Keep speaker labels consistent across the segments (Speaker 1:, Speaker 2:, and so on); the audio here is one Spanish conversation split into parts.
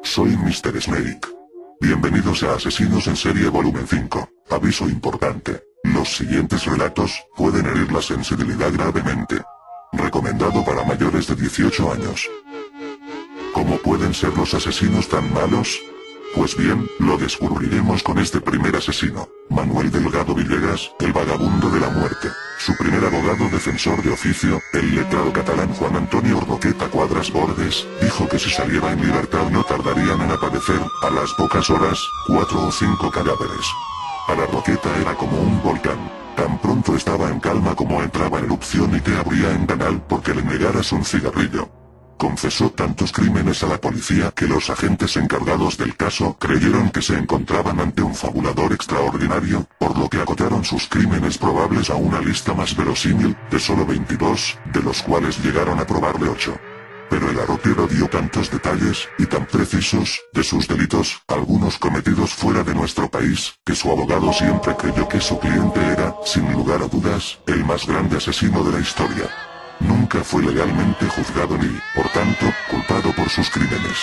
Speaker 1: Soy Mr. Snake. Bienvenidos a Asesinos en Serie Volumen 5. Aviso importante. Los siguientes relatos pueden herir la sensibilidad gravemente. Recomendado para mayores de 18 años. ¿Cómo pueden ser los asesinos tan malos? Pues bien, lo descubriremos con este primer asesino, Manuel Delgado Villegas, el vagabundo de la muerte. Su primer abogado defensor de oficio, el letrado catalán Juan Antonio Roqueta Cuadras Bordes, dijo que si saliera en libertad no tardarían en aparecer, a las pocas horas, 4 o 5 cadáveres. Para Roqueta era como un volcán. Tan pronto estaba en calma como entraba en erupción y te abría en canal porque le negaras un cigarrillo. Confesó tantos crímenes a la policía que los agentes encargados del caso creyeron que se encontraban ante un fabulador extraordinario, por lo que acotaron sus crímenes probables a una lista más verosímil, de solo 22, de los cuales llegaron a probarle 8. Pero el arroquero dio tantos detalles, y tan precisos, de sus delitos, algunos cometidos fuera de nuestro país, que su abogado siempre creyó que su cliente era, sin lugar a dudas, el más grande asesino de la historia. Nunca fue legalmente juzgado ni, por tanto, culpado por sus crímenes.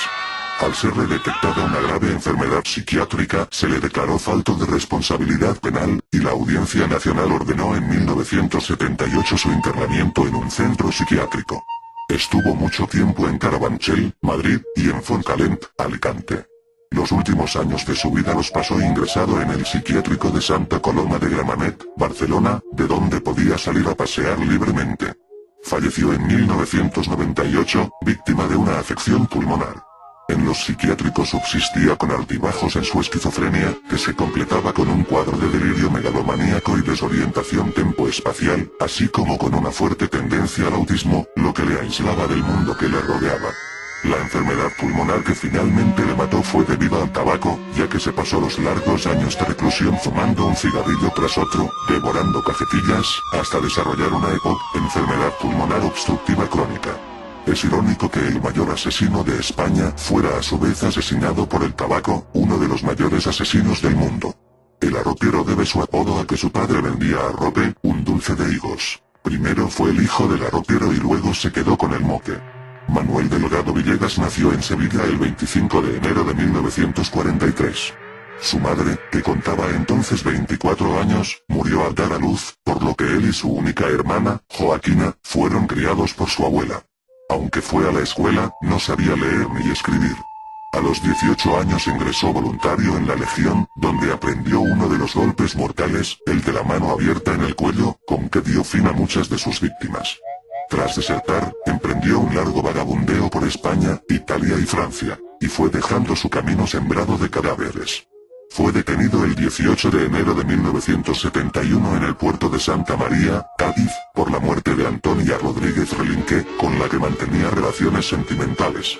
Speaker 1: Al serle detectada una grave enfermedad psiquiátrica, se le declaró falto de responsabilidad penal, y la Audiencia Nacional ordenó en 1978 su internamiento en un centro psiquiátrico. Estuvo mucho tiempo en Carabanchel, Madrid, y en Fontcalent, Alicante. Los últimos años de su vida los pasó ingresado en el psiquiátrico de Santa Coloma de Gramenet, Barcelona, de donde podía salir a pasear libremente. Falleció en 1998, víctima de una afección pulmonar. En los psiquiátricos subsistía con altibajos en su esquizofrenia, que se completaba con un cuadro de delirio megalomaníaco y desorientación tempoespacial, así como con una fuerte tendencia al autismo, lo que le aislaba del mundo que le rodeaba. La enfermedad pulmonar que finalmente le mató fue debido al tabaco, ya que se pasó los largos años de reclusión fumando un cigarrillo tras otro, devorando cajetillas, hasta desarrollar una EPOC, enfermedad pulmonar obstructiva crónica. Es irónico que el mayor asesino de España fuera a su vez asesinado por el tabaco, uno de los mayores asesinos del mundo. El arroquero debe su apodo a que su padre vendía arrope, un dulce de higos. Primero fue el hijo del arroquero y luego se quedó con el mote. Manuel Delgado Villegas nació en Sevilla el 25 de enero de 1943. Su madre, que contaba entonces 24 años, murió al dar a luz, por lo que él y su única hermana, Joaquina, fueron criados por su abuela. Aunque fue a la escuela, no sabía leer ni escribir. A los 18 años ingresó voluntario en la Legión, donde aprendió uno de los golpes mortales, el de la mano abierta en el cuello, con que dio fin a muchas de sus víctimas. Tras desertar, emprendió un largo vagabundeo por España, Italia y Francia, y fue dejando su camino sembrado de cadáveres. Fue detenido el 18 de enero de 1971 en el puerto de Santa María, Cádiz, por la muerte de Antonia Rodríguez Relinque, con la que mantenía relaciones sentimentales.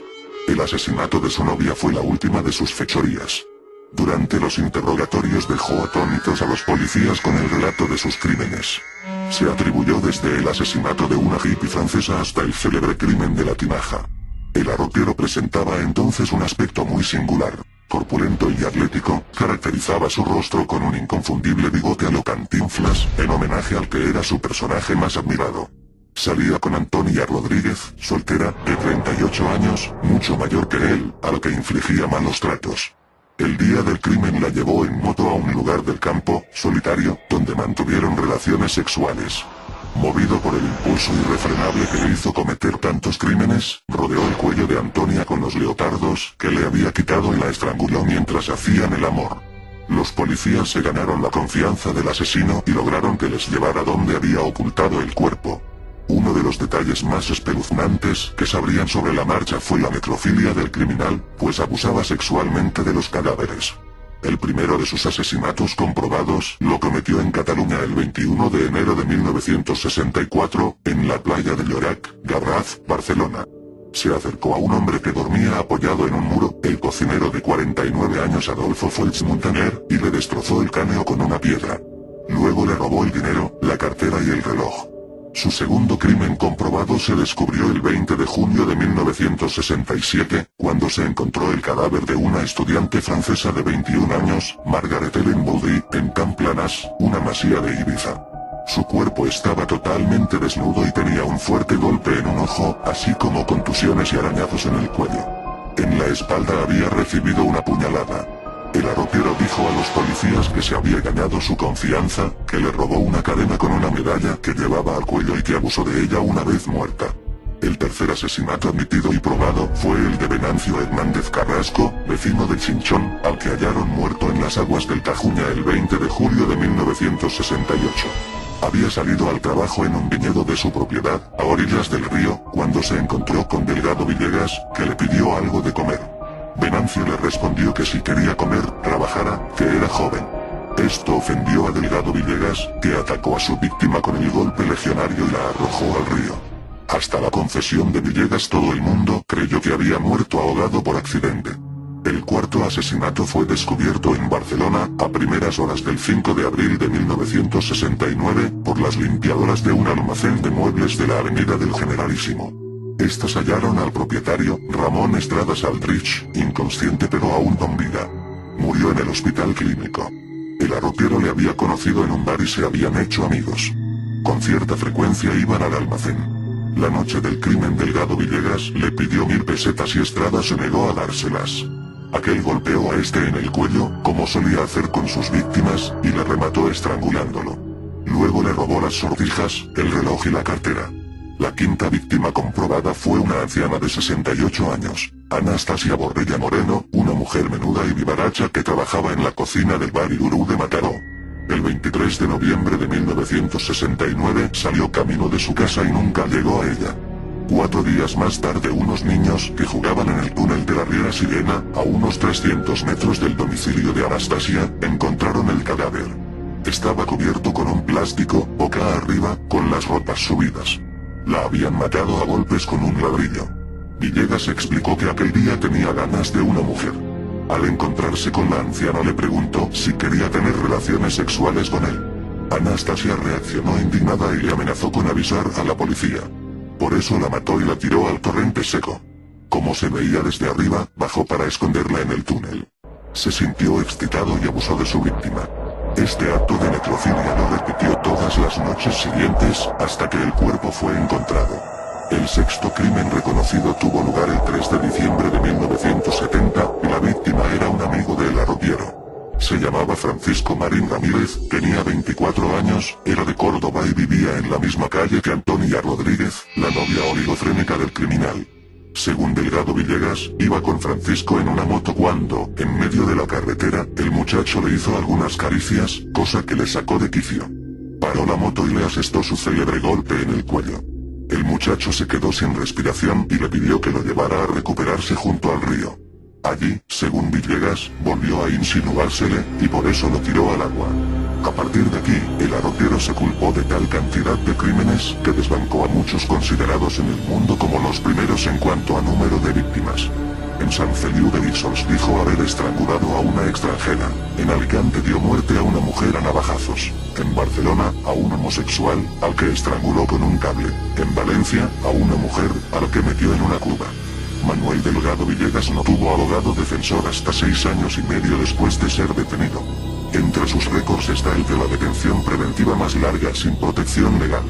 Speaker 1: El asesinato de su novia fue la última de sus fechorías. Durante los interrogatorios dejó atónitos a los policías con el relato de sus crímenes. Se atribuyó desde el asesinato de una hippie francesa hasta el célebre crimen de la tinaja. El arroquero presentaba entonces un aspecto muy singular. Corpulento y atlético, caracterizaba su rostro con un inconfundible bigote a lo Cantinflas, en homenaje al que era su personaje más admirado. Salía con Antonia Rodríguez, soltera, de 38 años, mucho mayor que él, al que infligía malos tratos. El día del crimen la llevó en moto a un lugar del campo, solitario, donde mantuvieron relaciones sexuales. Movido por el impulso irrefrenable que le hizo cometer tantos crímenes, rodeó el cuello de Antonia con los leotardos que le había quitado y la estranguló mientras hacían el amor. Los policías se ganaron la confianza del asesino y lograron que les llevara donde había ocultado el cuerpo. Uno de los detalles más espeluznantes que sabrían sobre la marcha fue la necrofilia del criminal, pues abusaba sexualmente de los cadáveres. El primero de sus asesinatos comprobados lo cometió en Cataluña el 21 de enero de 1964, en la playa de Llorac, Garraf, Barcelona. Se acercó a un hombre que dormía apoyado en un muro, el cocinero de 49 años Adolfo Folch Montaner, y le destrozó el cráneo con una piedra. Luego le robó el dinero, la cartera y el reloj. Su segundo crimen comprobado se descubrió el 20 de junio de 1967, cuando se encontró el cadáver de una estudiante francesa de 21 años, Margaret Helen Boudy, en Camplanas, una masía de Ibiza. Su cuerpo estaba totalmente desnudo y tenía un fuerte golpe en un ojo, así como contusiones y arañazos en el cuello. En la espalda había recibido una puñalada. El arropiero dijo a los policías que se había ganado su confianza, que le robó una cadena con una medalla que llevaba al cuello y que abusó de ella una vez muerta. El tercer asesinato admitido y probado fue el de Venancio Hernández Carrasco, vecino de Chinchón, al que hallaron muerto en las aguas del Tajuña el 20 de julio de 1968. Había salido al trabajo en un viñedo de su propiedad, a orillas del río, cuando se encontró con Delgado Villegas, que le pidió algo de comer. Venancio le respondió que si quería comer, trabajara, que era joven. Esto ofendió a Delgado Villegas, que atacó a su víctima con el golpe legionario y la arrojó al río. Hasta la confesión de Villegas todo el mundo creyó que había muerto ahogado por accidente. El cuarto asesinato fue descubierto en Barcelona, a primeras horas del 5 de abril de 1969, por las limpiadoras de un almacén de muebles de la Avenida del Generalísimo. Estas hallaron al propietario, Ramón Estrada Aldrich, inconsciente pero aún con vida. Murió en el hospital clínico. El arropiero le había conocido en un bar y se habían hecho amigos. Con cierta frecuencia iban al almacén. La noche del crimen Delgado Villegas le pidió 1000 pesetas y Estrada se negó a dárselas. Aquel golpeó a este en el cuello, como solía hacer con sus víctimas, y le remató estrangulándolo. Luego le robó las sortijas, el reloj y la cartera. La quinta víctima comprobada fue una anciana de 68 años, Anastasia Borrella Moreno, una mujer menuda y vivaracha que trabajaba en la cocina del bar Irurú de Mataró. El 23 de noviembre de 1969 salió camino de su casa y nunca llegó a ella. 4 días más tarde unos niños que jugaban en el túnel de la Riera Sirena, a unos 300 metros del domicilio de Anastasia, encontraron el cadáver. Estaba cubierto con un plástico, boca arriba, con las ropas subidas. La habían matado a golpes con un ladrillo. Villegas explicó que aquel día tenía ganas de una mujer. Al encontrarse con la anciana le preguntó si quería tener relaciones sexuales con él. Anastasia reaccionó indignada y le amenazó con avisar a la policía. Por eso la mató y la tiró al torrente seco. Como se veía desde arriba, bajó para esconderla en el túnel. Se sintió excitado y abusó de su víctima. Este acto de necrofilia lo repitió todas las noches siguientes, hasta que el cuerpo fue encontrado. El sexto crimen reconocido tuvo lugar el 3 de diciembre de 1970, y la víctima era un amigo del arropiero. Se llamaba Francisco Marín Ramírez, tenía 24 años, era de Córdoba y vivía en la misma calle que Antonia Rodríguez, la novia oligofrénica del criminal. Según Delgado Villegas, iba con Francisco en una moto cuando, en medio de la carretera, el muchacho le hizo algunas caricias, cosa que le sacó de quicio. Paró la moto y le asestó su célebre golpe en el cuello. El muchacho se quedó sin respiración y le pidió que lo llevara a recuperarse junto al río. Allí, según Villegas, volvió a insinuársele, y por eso lo tiró al agua. A partir de aquí, el arropiero se culpó de tal cantidad de crímenes que desbancó a muchos considerados en el mundo como los primeros en cuanto a número de víctimas. En San Feliu de Guíxols dijo haber estrangulado a una extranjera. En Alicante dio muerte a una mujer a navajazos. En Barcelona, a un homosexual, al que estranguló con un cable. En Valencia, a una mujer, a la que metió en una cuba. Manuel Delgado Villegas no tuvo abogado defensor hasta 6 años y medio después de ser detenido. Entre sus récords está el de la detención preventiva más larga sin protección legal.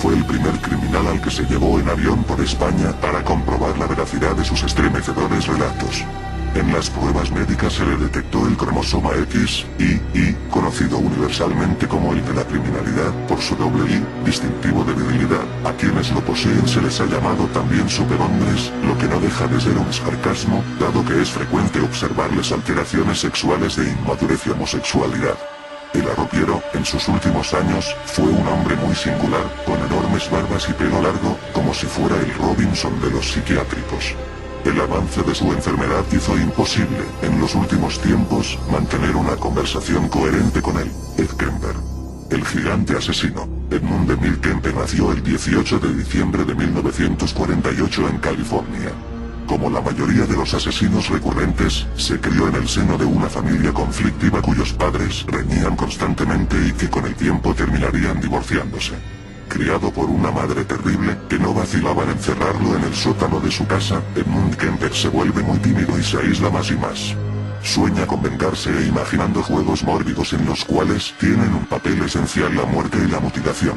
Speaker 1: Fue el primer criminal al que se llevó en avión por España para comprobar la veracidad de sus estremecedores relatos. En las pruebas médicas se le detectó el cromosoma X, Y, conocido universalmente como el de la criminalidad, por su doble I, distintivo de virilidad. A quienes lo poseen se les ha llamado también superhombres, lo que no deja de ser un sarcasmo, dado que es frecuente observarles alteraciones sexuales de inmadurez y homosexualidad. El arropiero, en sus últimos años, fue un hombre muy singular, con enormes barbas y pelo largo, como si fuera el Robinson de los psiquiátricos. El avance de su enfermedad hizo imposible, en los últimos tiempos, mantener una conversación coherente con él. Ed Kemper. El gigante asesino. Edmund Emil Kemper nació el 18 de diciembre de 1948 en California. Como la mayoría de los asesinos recurrentes, se crió en el seno de una familia conflictiva cuyos padres reñían constantemente y que con el tiempo terminarían divorciándose. Criado por una madre terrible, que no vacilaba en encerrarlo en el sótano de su casa, Edmund Kemper se vuelve muy tímido y se aísla más y más. Sueña con vengarse e imaginando juegos mórbidos en los cuales tienen un papel esencial la muerte y la mutilación.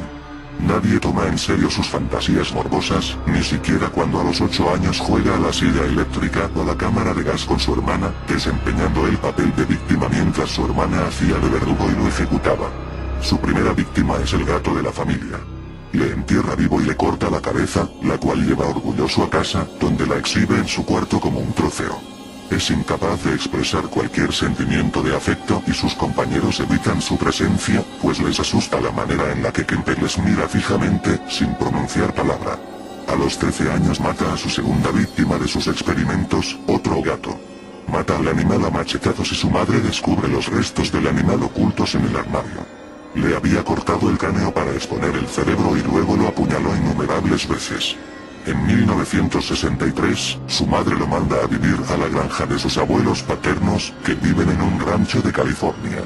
Speaker 1: Nadie toma en serio sus fantasías morbosas, ni siquiera cuando a los 8 años juega a la silla eléctrica o a la cámara de gas con su hermana, desempeñando el papel de víctima mientras su hermana hacía de verdugo y lo ejecutaba. Su primera víctima es el gato de la familia. Le entierra vivo y le corta la cabeza, la cual lleva orgulloso a casa, donde la exhibe en su cuarto como un trofeo. Es incapaz de expresar cualquier sentimiento de afecto y sus compañeros evitan su presencia, pues les asusta la manera en la que Kemper les mira fijamente, sin pronunciar palabra. A los 13 años mata a su segunda víctima de sus experimentos, otro gato. Mata al animal a machetazos y su madre descubre los restos del animal ocultos en el armario. Le había cortado el cráneo para exponer el cerebro y luego lo apuñaló innumerables veces. En 1963, su madre lo manda a vivir a la granja de sus abuelos paternos, que viven en un rancho de California.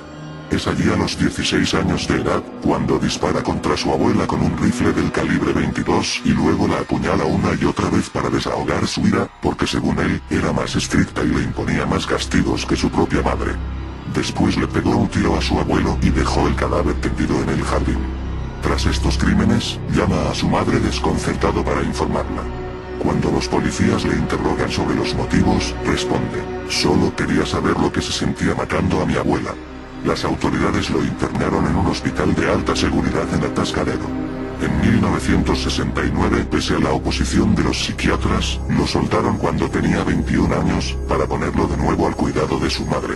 Speaker 1: Es allí a los 16 años de edad, cuando dispara contra su abuela con un rifle del calibre 22 y luego la apuñala una y otra vez para desahogar su ira, porque según él, era más estricta y le imponía más castigos que su propia madre. Después le pegó un tiro a su abuelo y dejó el cadáver tendido en el jardín. Tras estos crímenes, llama a su madre desconcertado para informarla. Cuando los policías le interrogan sobre los motivos, responde: "Solo quería saber lo que se sentía matando a mi abuela". Las autoridades lo internaron en un hospital de alta seguridad en Atascadero. En 1969, pese a la oposición de los psiquiatras, lo soltaron cuando tenía 21 años, para ponerlo de nuevo al cuidado de su madre.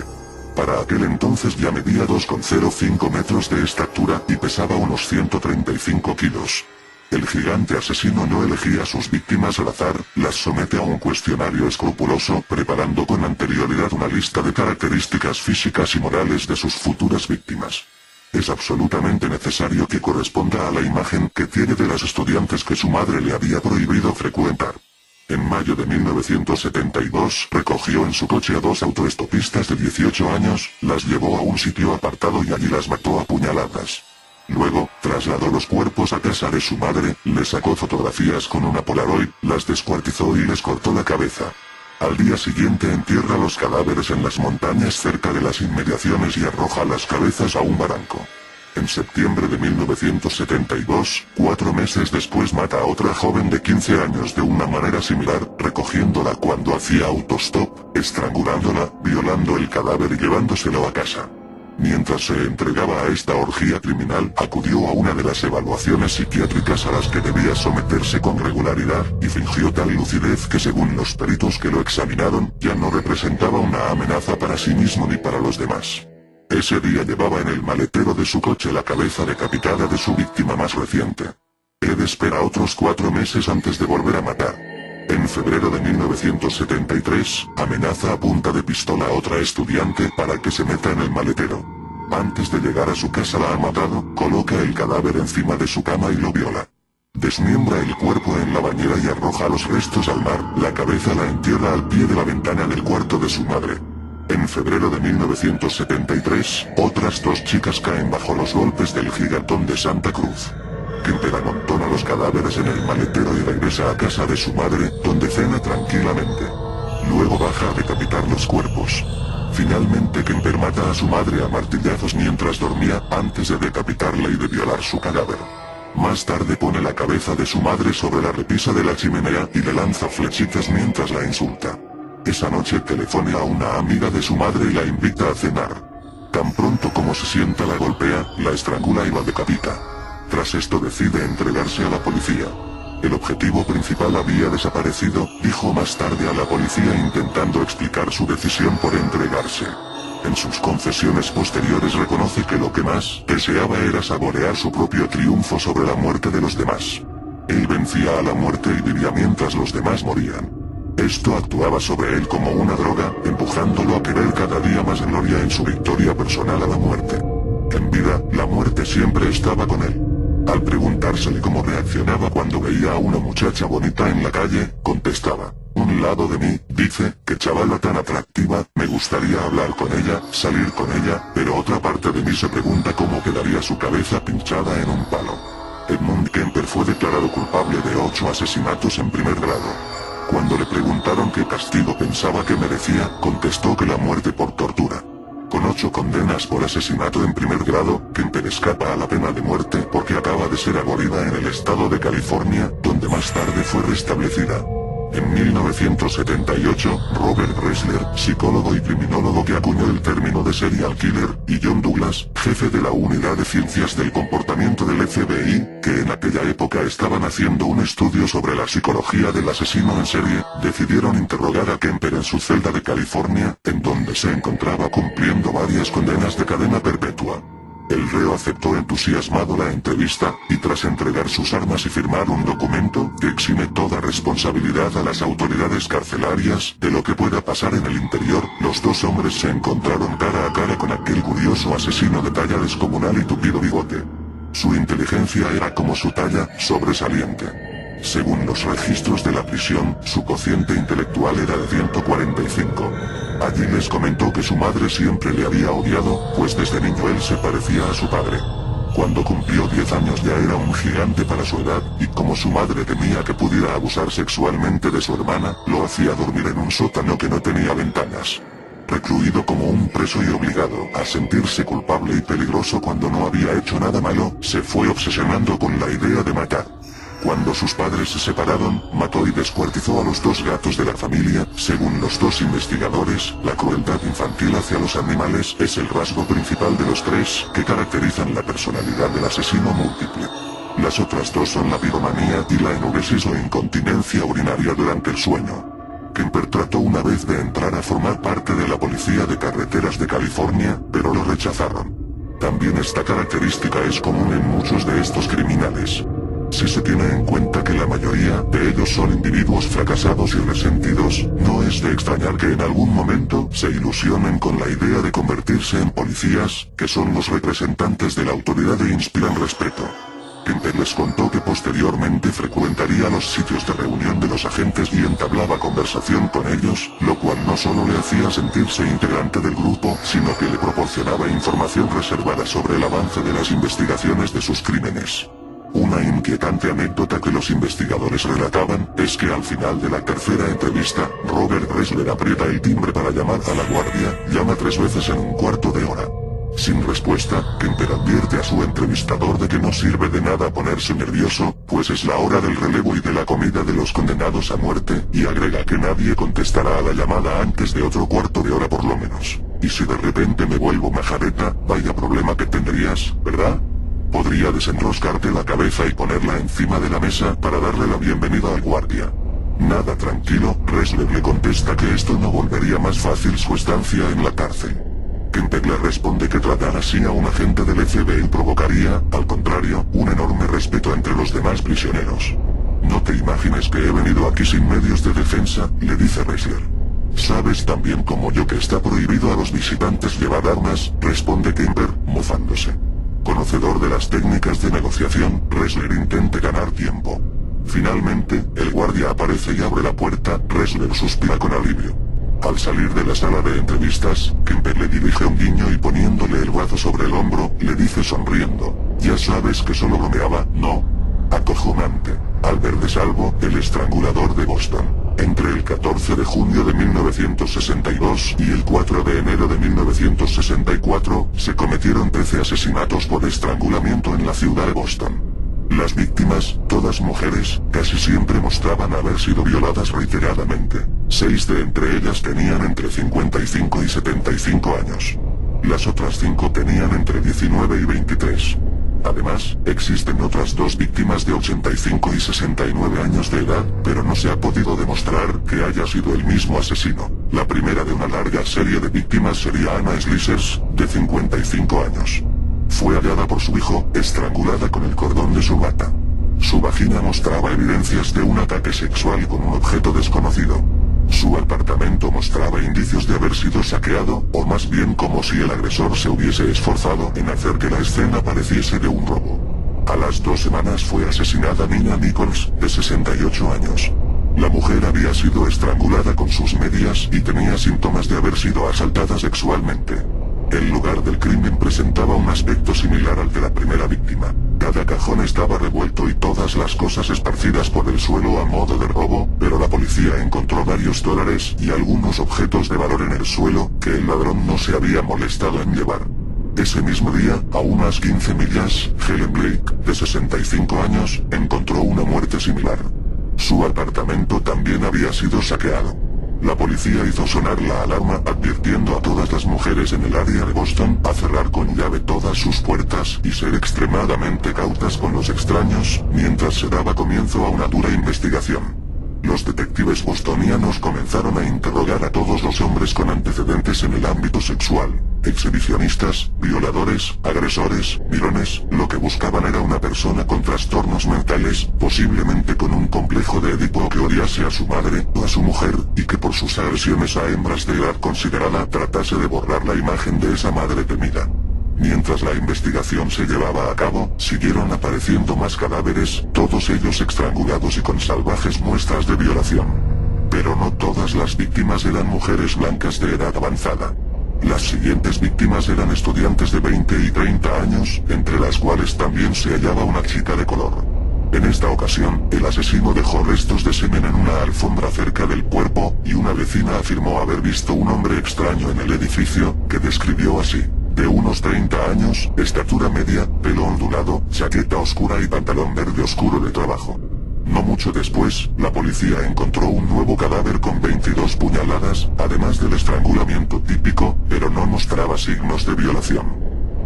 Speaker 1: Para aquel entonces ya medía 2,05 metros de estatura y pesaba unos 135 kilos. El gigante asesino no elegía a sus víctimas al azar, las somete a un cuestionario escrupuloso, preparando con anterioridad una lista de características físicas y morales de sus futuras víctimas. Es absolutamente necesario que corresponda a la imagen que tiene de las estudiantes que su madre le había prohibido frecuentar. En mayo de 1972, recogió en su coche a dos autoestopistas de 18 años, las llevó a un sitio apartado y allí las mató a puñaladas. Luego, trasladó los cuerpos a casa de su madre, les sacó fotografías con una Polaroid, las descuartizó y les cortó la cabeza. Al día siguiente entierra los cadáveres en las montañas cerca de las inmediaciones y arroja las cabezas a un barranco. En septiembre de 1972, 4 meses después mata a otra joven de 15 años de una manera similar, recogiéndola cuando hacía autostop, estrangulándola, violando el cadáver y llevándoselo a casa. Mientras se entregaba a esta orgía criminal, acudió a una de las evaluaciones psiquiátricas a las que debía someterse con regularidad, y fingió tal lucidez que según los peritos que lo examinaron, ya no representaba una amenaza para sí mismo ni para los demás. Ese día llevaba en el maletero de su coche la cabeza decapitada de su víctima más reciente. Ed espera otros 4 meses antes de volver a matar. En febrero de 1973, amenaza a punta de pistola a otra estudiante para que se meta en el maletero. Antes de llegar a su casa la ha matado, coloca el cadáver encima de su cama y lo viola. Desmiembra el cuerpo en la bañera y arroja los restos al mar, la cabeza la entierra al pie de la ventana del cuarto de su madre. En febrero de 1973, otras 2 chicas caen bajo los golpes del gigantón de Santa Cruz. Kemper amontona los cadáveres en el maletero y regresa a casa de su madre, donde cena tranquilamente. Luego baja a decapitar los cuerpos. Finalmente Kemper mata a su madre a martillazos mientras dormía, antes de decapitarla y de violar su cadáver. Más tarde pone la cabeza de su madre sobre la repisa de la chimenea y le lanza flechitas mientras la insulta. Esa noche telefonea a una amiga de su madre y la invita a cenar. Tan pronto como se sienta la golpea, la estrangula y la decapita. Tras esto decide entregarse a la policía. El objetivo principal había desaparecido, dijo más tarde a la policía intentando explicar su decisión por entregarse. En sus confesiones posteriores reconoce que lo que más deseaba era saborear su propio triunfo sobre la muerte de los demás. Él vencía a la muerte y vivía mientras los demás morían. Esto actuaba sobre él como una droga, empujándolo a querer cada día más gloria en su victoria personal a la muerte. En vida, la muerte siempre estaba con él. Al preguntársele cómo reaccionaba cuando veía a una muchacha bonita en la calle, contestaba: "Un lado de mí dice, qué chavala tan atractiva, me gustaría hablar con ella, salir con ella, pero otra parte de mí se pregunta cómo quedaría su cabeza pinchada en un palo". Edmund Kemper fue declarado culpable de 8 asesinatos en primer grado. Cuando le preguntaron qué castigo pensaba que merecía, contestó que la muerte por tortura. Con 8 condenas por asesinato en primer grado, Kemper escapa a la pena de muerte porque acaba de ser abolida en el estado de California, donde más tarde fue restablecida. En 1978, Robert Ressler, psicólogo y criminólogo que acuñó el término de serial killer, y John Douglas, jefe de la Unidad de Ciencias del Comportamiento del FBI, que en aquella época estaban haciendo un estudio sobre la psicología del asesino en serie, decidieron interrogar a Kemper en su celda de California, en donde se encontraba cumpliendo varias condenas de cadena perpetua. El reo aceptó entusiasmado la entrevista, y tras entregar sus armas y firmar un documento que exime toda responsabilidad a las autoridades carcelarias de lo que pueda pasar en el interior, los dos hombres se encontraron cara a cara con aquel curioso asesino de talla descomunal y tupido bigote. Su inteligencia era como su talla, sobresaliente. Según los registros de la prisión, su cociente intelectual era de 145. Allí les comentó que su madre siempre le había odiado, pues desde niño él se parecía a su padre. Cuando cumplió 10 años ya era un gigante para su edad, y como su madre temía que pudiera abusar sexualmente de su hermana, lo hacía dormir en un sótano que no tenía ventanas. Recluido como un preso y obligado a sentirse culpable y peligroso cuando no había hecho nada malo, se fue obsesionando con la idea de matar. Cuando sus padres se separaron, mató y descuartizó a los 2 gatos de la familia. Según los 2 investigadores, la crueldad infantil hacia los animales es el rasgo principal de los 3 que caracterizan la personalidad del asesino múltiple. Las otras 2 son la piromanía y la enuresis o incontinencia urinaria durante el sueño. Kemper trató una vez de entrar a formar parte de la policía de carreteras de California, pero lo rechazaron. También esta característica es común en muchos de estos criminales. Si se tiene en cuenta que la mayoría de ellos son individuos fracasados y resentidos, no es de extrañar que en algún momento se ilusionen con la idea de convertirse en policías, que son los representantes de la autoridad e inspiran respeto. Kemper les contó que posteriormente frecuentaría los sitios de reunión de los agentes y entablaba conversación con ellos, lo cual no solo le hacía sentirse integrante del grupo, sino que le proporcionaba información reservada sobre el avance de las investigaciones de sus crímenes. Una inquietante anécdota que los investigadores relataban es que al final de la tercera entrevista, Robert Ressler aprieta el timbre para llamar a la guardia, llama 3 veces en un cuarto de hora. Sin respuesta, Kemper advierte a su entrevistador de que no sirve de nada ponerse nervioso, pues es la hora del relevo y de la comida de los condenados a muerte, y agrega que nadie contestará a la llamada antes de otro cuarto de hora por lo menos. Y si de repente me vuelvo majareta, vaya problema que tendrías, ¿verdad? Podría desenroscarte la cabeza y ponerla encima de la mesa para darle la bienvenida al guardia. Nada, tranquilo, Ressler le contesta que esto no volvería más fácil su estancia en la cárcel. Kemper le responde que tratar así a un agente del FBI provocaría, al contrario, un enorme respeto entre los demás prisioneros. No te imagines que he venido aquí sin medios de defensa, le dice Ressler. Sabes tan bien como yo que está prohibido a los visitantes llevar armas, responde Kemper, mozándose. Conocedor de las técnicas de negociación, Ressler intenta ganar tiempo. Finalmente, el guardia aparece y abre la puerta. Ressler suspira con alivio. Al salir de la sala de entrevistas, Kemper le dirige un guiño y poniéndole el brazo sobre el hombro, le dice sonriendo: ya sabes que solo bromeaba, ¿no? Acojonante. Albert DeSalvo, el estrangulador de Boston. Entre el 14 de junio de 1962 y el 4 de enero de 1964, se cometieron 13 asesinatos por estrangulamiento en la ciudad de Boston. Las víctimas, todas mujeres, casi siempre mostraban haber sido violadas reiteradamente. 6 de entre ellas tenían entre 55 y 75 años. Las otras 5 tenían entre 19 y 23. Además, existen otras 2 víctimas de 85 y 69 años de edad, pero no se ha podido demostrar que haya sido el mismo asesino. La primera de una larga serie de víctimas sería Anna Slizers, de 55 años. Fue hallada por su hijo, estrangulada con el cordón de su bata. Su vagina mostraba evidencias de un ataque sexual con un objeto desconocido. Su apartamento mostraba indicios de haber sido saqueado, o más bien como si el agresor se hubiese esforzado en hacer que la escena pareciese de un robo. A las 2 semanas fue asesinada Nina Nichols, de 68 años. La mujer había sido estrangulada con sus medias y tenía síntomas de haber sido asaltada sexualmente. El lugar del crimen presentaba presentaba un aspecto similar al de la primera víctima. Cada cajón estaba revuelto y todas las cosas esparcidas por el suelo a modo de robo, pero la policía encontró varios dólares y algunos objetos de valor en el suelo que el ladrón no se había molestado en llevar. Ese mismo día, a unas 15 millas, Helen Blake, de 65 años, encontró una muerte similar. Su apartamento también había sido saqueado. La policía hizo sonar la alarma advirtiendo a todas las mujeres en el área de Boston a cerrar con llave todas sus puertas y ser extremadamente cautas con los extraños, mientras se daba comienzo a una dura investigación. Los detectives bostonianos comenzaron a interrogar a todos los hombres con antecedentes en el ámbito sexual. Exhibicionistas, violadores, agresores, mirones, lo que buscaban era una persona con trastornos mentales, posiblemente con un complejo de Edipo que odiase a su madre o a su mujer, y que por sus agresiones a hembras de edad considerada tratase de borrar la imagen de esa madre temida. Mientras la investigación se llevaba a cabo, siguieron apareciendo más cadáveres, todos ellos estrangulados y con salvajes muestras de violación. Pero no todas las víctimas eran mujeres blancas de edad avanzada. Las siguientes víctimas eran estudiantes de 20 y 30 años, entre las cuales también se hallaba una chica de color. En esta ocasión, el asesino dejó restos de semen en una alfombra cerca del cuerpo, y una vecina afirmó haber visto un hombre extraño en el edificio, que describió así: de unos 30 años, estatura media, pelo ondulado, chaqueta oscura y pantalón verde oscuro de trabajo. No mucho después, la policía encontró un nuevo cadáver con 22 puñaladas, además del estrangulamiento típico, pero no mostraba signos de violación.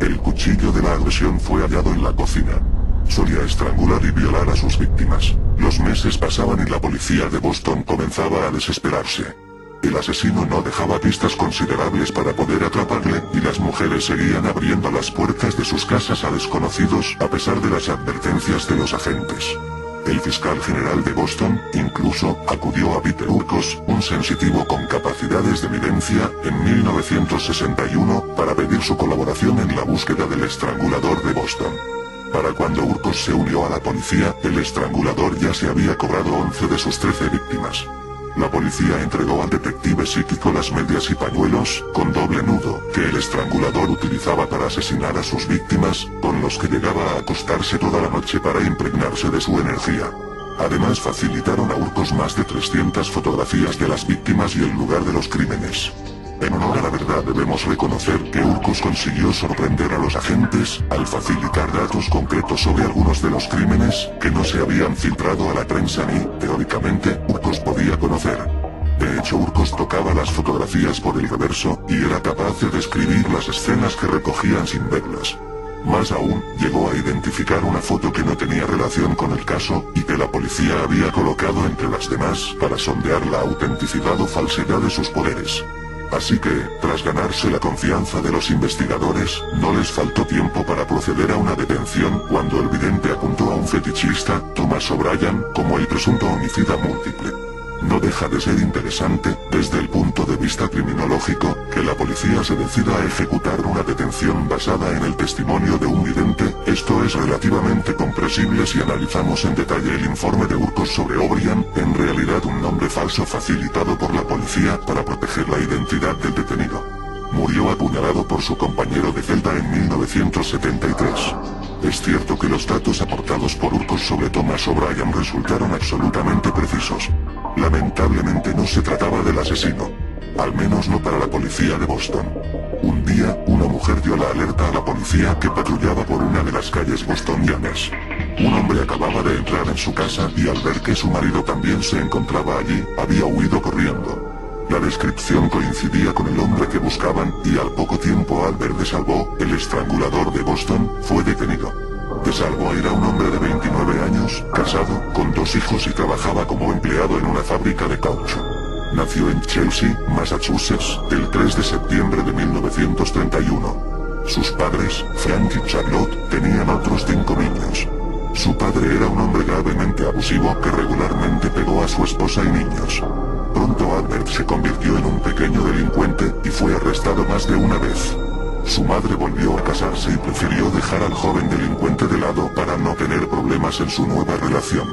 Speaker 1: El cuchillo de la agresión fue hallado en la cocina. Solía estrangular y violar a sus víctimas. Los meses pasaban y la policía de Boston comenzaba a desesperarse. El asesino no dejaba pistas considerables para poder atraparle, y las mujeres seguían abriendo las puertas de sus casas a desconocidos a pesar de las advertencias de los agentes. El fiscal general de Boston, incluso, acudió a Peter Urquhart, un sensitivo con capacidades de evidencia, en 1961, para pedir su colaboración en la búsqueda del estrangulador de Boston. Para cuando Urquhart se unió a la policía, el estrangulador ya se había cobrado 11 de sus 13 víctimas. La policía entregó al detective psíquico las medias y pañuelos, con doble nudo, que el estrangulador utilizaba para asesinar a sus víctimas, con los que llegaba a acostarse toda la noche para impregnarse de su energía. Además facilitaron a Urquhart más de 300 fotografías de las víctimas y el lugar de los crímenes. En honor a la verdad debemos reconocer que Urquhart consiguió sorprender a los agentes, al facilitar datos concretos sobre algunos de los crímenes, que no se habían filtrado a la prensa ni, teóricamente, Urquhart podía conocer. De hecho, Urquhart tocaba las fotografías por el reverso, y era capaz de describir las escenas que recogían sin verlas. Más aún, llegó a identificar una foto que no tenía relación con el caso, y que la policía había colocado entre las demás, para sondear la autenticidad o falsedad de sus poderes. Así que, tras ganarse la confianza de los investigadores, no les faltó tiempo para proceder a una detención cuando el vidente apuntó a un fetichista, Thomas O'Brien, como el presunto homicida múltiple. No deja de ser interesante, desde el punto de vista criminológico, que la policía se decida a ejecutar una detención basada en el testimonio de un vidente. Esto es relativamente comprensible si analizamos en detalle el informe de Urquhart sobre O'Brien, en realidad un nombre falso facilitado por la policía para proteger la identidad del detenido. Murió apuñalado por su compañero de celda en 1973. Es cierto que los datos aportados por Urquhart sobre Thomas O'Brien resultaron absolutamente precisos. Lamentablemente no se trataba del asesino. Al menos no para la policía de Boston. Un día, una mujer dio la alerta a la policía que patrullaba por una de las calles bostonianas. Un hombre acababa de entrar en su casa y al ver que su marido también se encontraba allí, había huido corriendo. La descripción coincidía con el hombre que buscaban, y al poco tiempo Albert DeSalvo, el estrangulador de Boston, fue detenido. DeSalvo era un hombre de 29 años, casado, con 2 hijos y trabajaba como empleado en una fábrica de caucho. Nació en Chelsea, Massachusetts, el 3 de septiembre de 1931. Sus padres, Frank y Charlotte, tenían otros 5 niños. Su padre era un hombre gravemente abusivo que regularmente pegó a su esposa y niños. Pronto Albert se convirtió en un pequeño delincuente y fue arrestado más de una vez. Su madre volvió a casarse y prefirió dejar al joven delincuente de lado para no tener problemas en su nueva relación.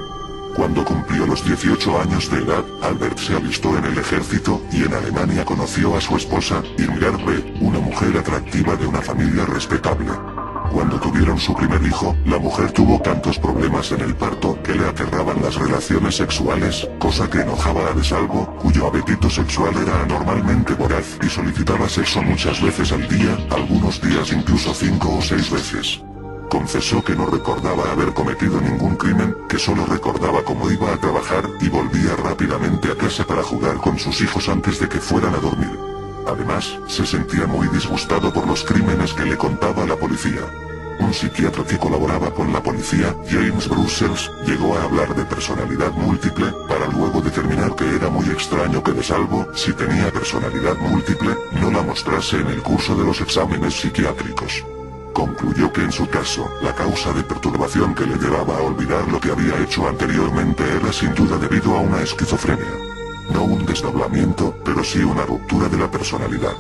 Speaker 1: Cuando cumplió los 18 años de edad, Albert se alistó en el ejército, y en Alemania conoció a su esposa, Irmgard B., una mujer atractiva de una familia respetable. Cuando tuvieron su primer hijo, la mujer tuvo tantos problemas en el parto que le aterraban las relaciones sexuales, cosa que enojaba a De Salvo, cuyo apetito sexual era anormalmente voraz y solicitaba sexo muchas veces al día, algunos días incluso 5 o 6 veces. Confesó que no recordaba haber cometido ningún crimen, que solo recordaba cómo iba a trabajar y volvía rápidamente a casa para jugar con sus hijos antes de que fueran a dormir. Además, se sentía muy disgustado por los crímenes que le contaba la policía. Un psiquiatra que colaboraba con la policía, James Brussels, llegó a hablar de personalidad múltiple, para luego determinar que era muy extraño que De Salvo, si tenía personalidad múltiple, no la mostrase en el curso de los exámenes psiquiátricos. Concluyó que en su caso, la causa de perturbación que le llevaba a olvidar lo que había hecho anteriormente era sin duda debido a una esquizofrenia. No un desdoblamiento, pero sí una ruptura de la personalidad.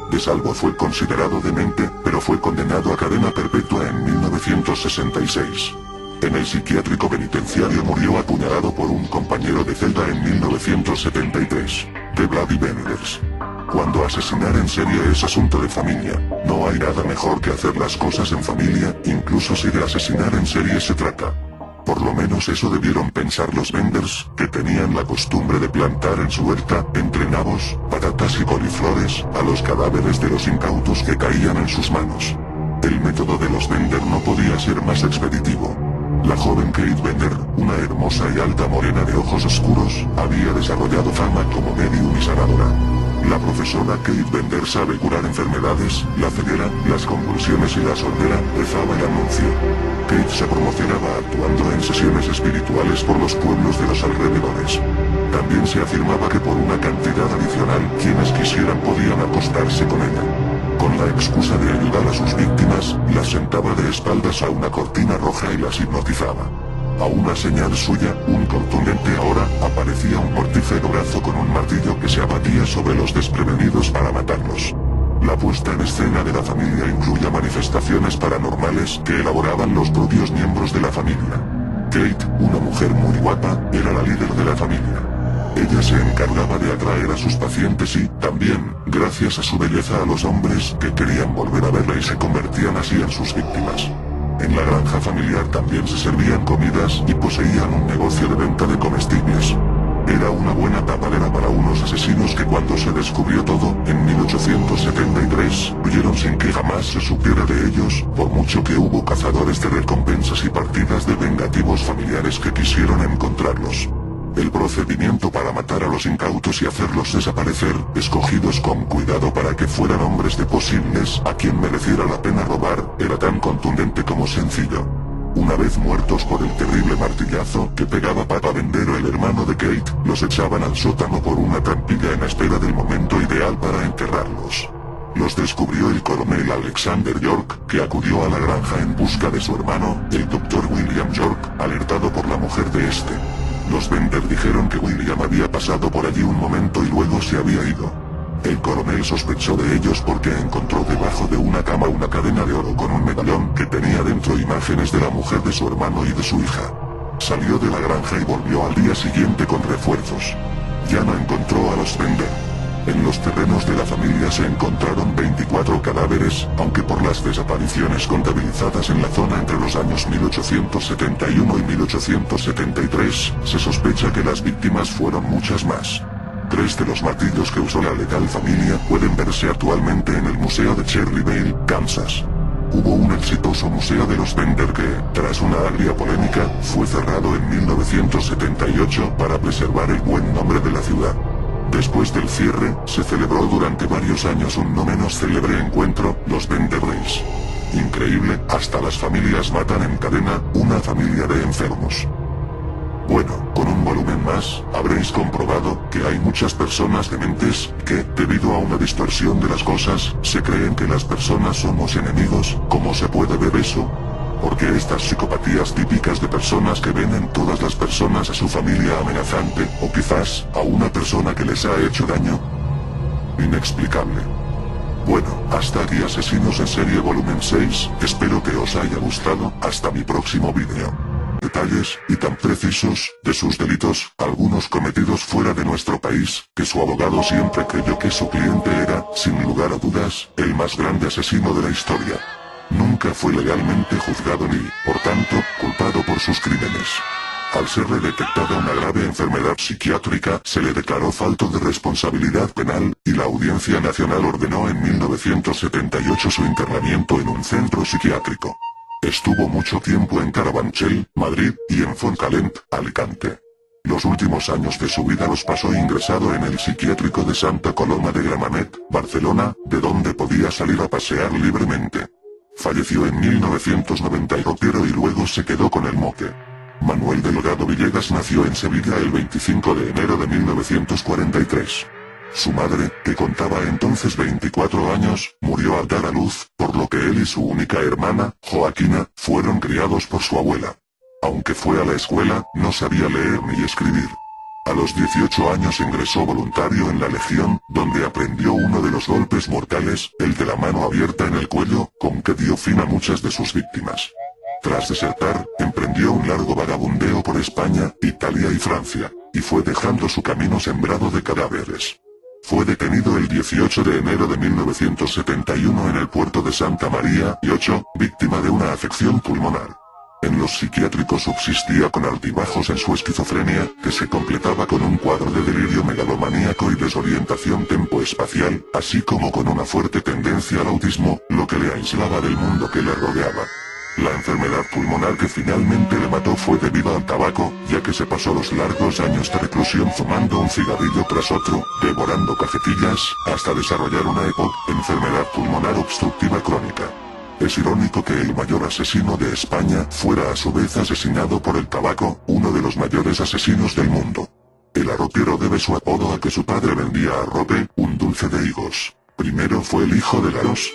Speaker 1: De Salvo fue considerado demente, pero fue condenado a cadena perpetua en 1966. En el psiquiátrico penitenciario murió apuñalado por un compañero de celda en 1973, de Bloody Benders. Cuando asesinar en serie es asunto de familia, no hay nada mejor que hacer las cosas en familia, incluso si de asesinar en serie se trata. Por lo menos eso debieron pensar los Benders, que tenían la costumbre de plantar en su huerta, entre nabos, patatas y coliflores, a los cadáveres de los incautos que caían en sus manos. El método de los Bender no podía ser más expeditivo. La joven Kate Bender, una hermosa y alta morena de ojos oscuros, había desarrollado fama como medium y sanadora. La profesora Kate Bender sabe curar enfermedades, la ceguera, las convulsiones y la sordera, rezaba el anuncio. Kate se promocionaba actuando en sesiones espirituales por los pueblos de los alrededores. También se afirmaba que por una cantidad adicional, quienes quisieran podían acostarse con ella. Con la excusa de ayudar a sus víctimas, las sentaba de espaldas a una cortina roja y las hipnotizaba. A una señal suya, un contundente ahora, aparecía un mortífero brazo con un martillo que se abatía sobre los desprevenidos para matarlos. La puesta en escena de la familia incluía manifestaciones paranormales que elaboraban los propios miembros de la familia. Kate, una mujer muy guapa, era la líder de la familia. Ella se encargaba de atraer a sus pacientes y, también, gracias a su belleza a los hombres que querían volver a verla y se convertían así en sus víctimas. En la granja familiar también se servían comidas y poseían un negocio de venta de comestibles. Era una buena tapadera para unos asesinos que cuando se descubrió todo, en 1873, huyeron sin que jamás se supiera de ellos, por mucho que hubo cazadores de recompensas y partidas de vengativos familiares que quisieron encontrarlos. El procedimiento para matar a los incautos y hacerlos desaparecer, escogidos con cuidado para que fueran hombres de posibles a quien mereciera la pena robar, era tan contundente como sencillo. Una vez muertos por el terrible martillazo que pegaba Papa Bendero, el hermano de Kate, los echaban al sótano por una trampilla en espera del momento ideal para enterrarlos. Los descubrió el coronel Alexander York, que acudió a la granja en busca de su hermano, el Dr. William York, alertado por la mujer de este. Los Bender dijeron que William había pasado por allí un momento y luego se había ido. El coronel sospechó de ellos porque encontró debajo de una cama una cadena de oro con un medallón que tenía dentro imágenes de la mujer de su hermano y de su hija. Salió de la granja y volvió al día siguiente con refuerzos. Ya no encontró a los Bender. En los terrenos de la familia se encontraron 24 cadáveres, aunque por las desapariciones contabilizadas en la zona entre los años 1871 y 1873, se sospecha que las víctimas fueron muchas más. 3 de los martillos que usó la letal familia pueden verse actualmente en el Museo de Cherryvale, Kansas. Hubo un exitoso museo de los Bender que, tras una agria polémica, fue cerrado en 1978 para preservar el buen nombre de la ciudad. Después del cierre, se celebró durante varios años un no menos célebre encuentro, los Bender Days. Increíble, hasta las familias matan en cadena, una familia de enfermos. Bueno, con un volumen más, habréis comprobado que hay muchas personas dementes que, debido a una distorsión de las cosas, se creen que las personas somos enemigos. ¿Cómo se puede ver eso? Porque estas psicopatías típicas de personas que ven en todas las personas a su familia amenazante, o quizás, a una persona que les ha hecho daño. Inexplicable. Bueno, hasta aquí Asesinos en Serie Volumen 6, espero que os haya gustado, hasta mi próximo vídeo. detalles, y tan precisos, de sus delitos, algunos cometidos fuera de nuestro país, que su abogado siempre creyó que su cliente era, sin lugar a dudas, el más grande asesino de la historia. Nunca fue legalmente juzgado ni, por tanto, culpado por sus crímenes. Al serle detectada una grave enfermedad psiquiátrica, se le declaró falto de responsabilidad penal, y la Audiencia Nacional ordenó en 1978 su internamiento en un centro psiquiátrico. Estuvo mucho tiempo en Carabanchel, Madrid, y en Fontcalent, Alicante. Los últimos años de su vida los pasó ingresado en el psiquiátrico de Santa Coloma de Gramenet, Barcelona, de donde podía salir a pasear libremente. Falleció en 1990 y luego se quedó con el mote. Manuel Delgado Villegas nació en Sevilla el 25 de enero de 1943. Su madre, que contaba entonces 24 años, murió al dar a luz, por lo que él y su única hermana, Joaquina, fueron criados por su abuela. Aunque fue a la escuela, no sabía leer ni escribir. A los 18 años ingresó voluntario en la Legión, donde aprendió uno de los golpes mortales, el de la mano abierta en el cuello, con que dio fin a muchas de sus víctimas. Tras desertar, emprendió un largo vagabundeo por España, Italia y Francia, y fue dejando su camino sembrado de cadáveres. Fue detenido el 18 de enero de 1971 en el puerto de Santa María y 8, víctima de una afección pulmonar. En los psiquiátricos subsistía con altibajos en su esquizofrenia, que se completaba con un cuadro de delirio megalomaníaco y desorientación tempoespacial, así como con una fuerte tendencia al autismo, lo que le aislaba del mundo que le rodeaba. La enfermedad pulmonar que finalmente le mató fue debido al tabaco, ya que se pasó los largos años de reclusión fumando un cigarrillo tras otro, devorando cajetillas, hasta desarrollar una EPOC, enfermedad pulmonar obstructiva crónica. Es irónico que el mayor asesino de España fuera a su vez asesinado por el tabaco, uno de los mayores asesinos del mundo. El arropiero debe su apodo a que su padre vendía arrope, un dulce de higos. Primero fue el hijo del arroz.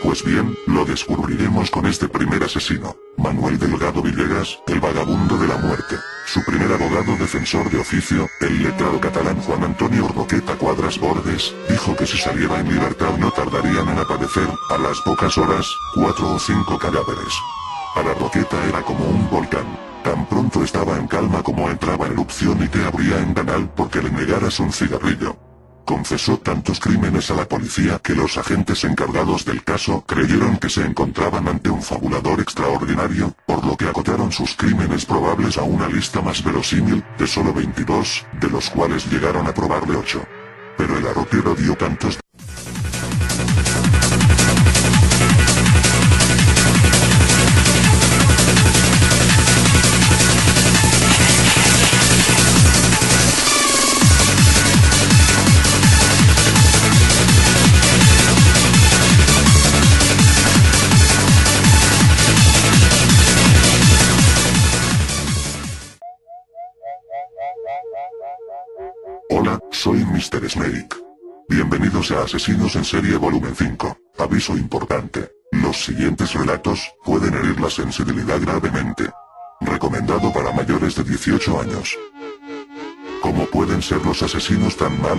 Speaker 1: Pues bien, lo descubriremos con este primer asesino, Manuel Delgado Villegas, el vagabundo de la muerte. Su primer abogado defensor de oficio, el letrado catalán Juan Antonio Roqueta Cuadras Bordes, dijo que si saliera en libertad no tardarían en aparecer, a las pocas horas, 4 o 5 cadáveres. Para Roqueta era como un volcán. Tan pronto estaba en calma como entraba en erupción y te abría en canal porque le negaras un cigarrillo. Confesó tantos crímenes a la policía que los agentes encargados del caso creyeron que se encontraban ante un fabulador extraordinario, por lo que acotaron sus crímenes probables a una lista más verosímil, de solo 22, de los cuales llegaron a probarle 8. Pero el arropiero dio tantos Hola, soy Mr. Snake. Bienvenidos a Asesinos en Serie Volumen 5. Aviso importante. Los siguientes relatos pueden herir la sensibilidad gravemente. Recomendado para mayores de 18 años. ¿Cómo pueden ser los asesinos tan malos?